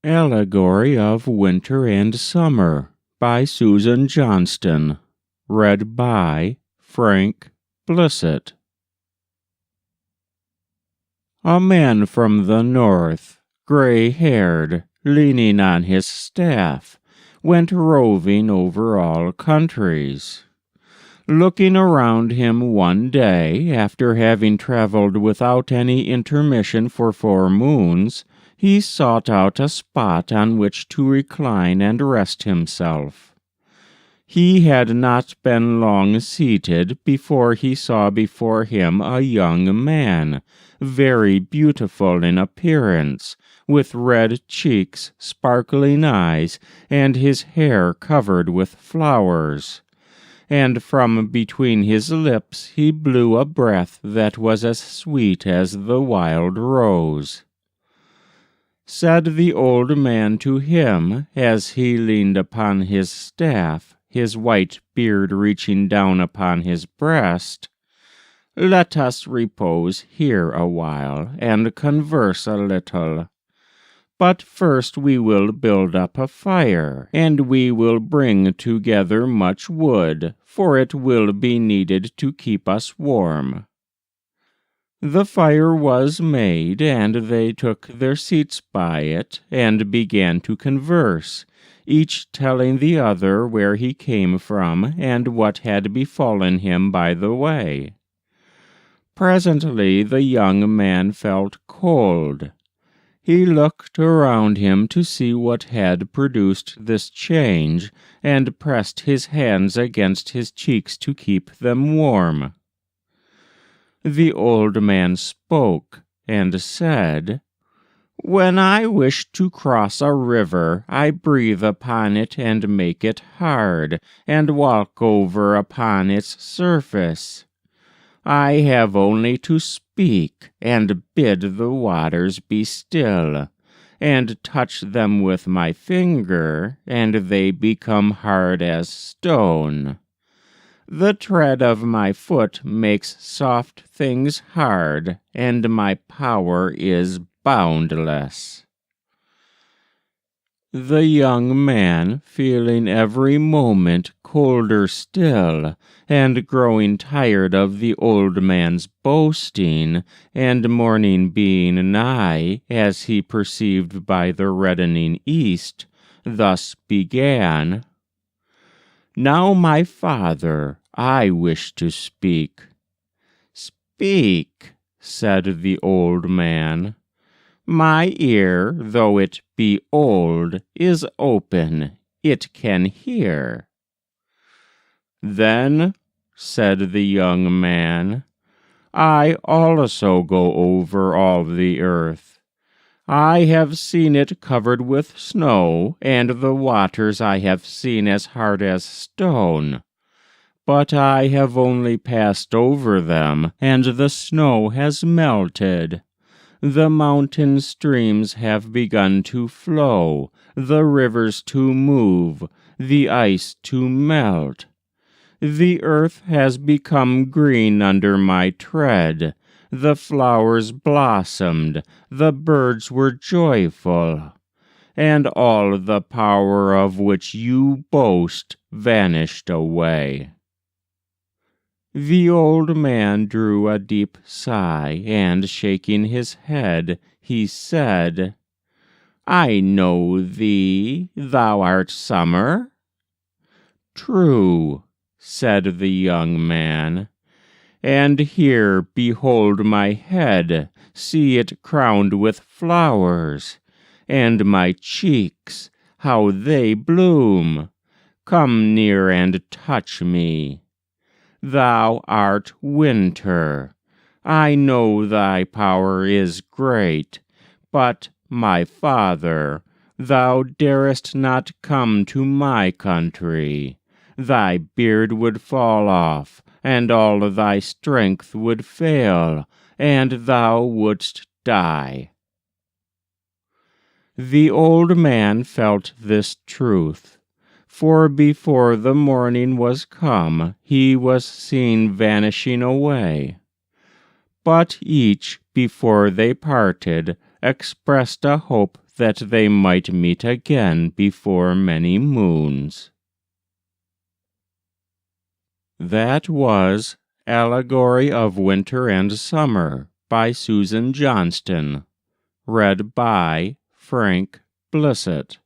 Allegory of Winter and Summer by Susan Johnston. Read by Frank Blissett. A man from the north, gray-haired, leaning on his staff, went roving over all countries. Looking around him one day, after having traveled without any intermission for 4 moons, he sought out a spot on which to recline and rest himself. He had not been long seated before he saw before him a young man, very beautiful in appearance, with red cheeks, sparkling eyes, and his hair covered with flowers. And from between his lips he blew a breath that was as sweet as the wild rose. Said the old man to him, as he leaned upon his staff, his white beard reaching down upon his breast, "Let us repose here a while, and converse a little. But first we will build up a fire, and we will bring together much wood, for it will be needed to keep us warm." The fire was made, and they took their seats by it, and began to converse, each telling the other where he came from, and what had befallen him by the way. Presently the young man felt cold. He looked around him to see what had produced this change, and pressed his hands against his cheeks to keep them warm. The old man spoke, and said, "When I wish to cross a river, I breathe upon it and make it hard, and walk over upon its surface. I have only to speak, and bid the waters be still, and touch them with my finger, and they become hard as stone. The tread of my foot makes soft things hard, and my power is boundless." The young man, feeling every moment colder still, and growing tired of the old man's boasting, and morning being nigh, as he perceived by the reddening east, thus began, "Now, my father, I wish to speak." "Speak," said the old man. "My ear, though it be old, is open, it can hear." "Then," said the young man, "I also go over all the earth. I have seen it covered with snow, and the waters I have seen as hard as stone. But I have only passed over them, and the snow has melted. The mountain streams have begun to flow, the rivers to move, the ice to melt. The earth has become green under my tread, the flowers blossomed, the birds were joyful, and all the power of which you boast vanished away." The old man drew a deep sigh, and shaking his head, he said, "I know thee, thou art Summer." "True," said the young man, "and here behold my head, see it crowned with flowers, and my cheeks, how they bloom. Come near and touch me. Thou art Winter. I know thy power is great, but, my father, thou darest not come to my country. Thy beard would fall off, and all thy strength would fail, and thou wouldst die." The old man felt this truth, for before the morning was come, he was seen vanishing away. But each, before they parted, expressed a hope that they might meet again before many moons. That was Allegory of Winter and Summer by Susan Johnston, read by Frank Blissett.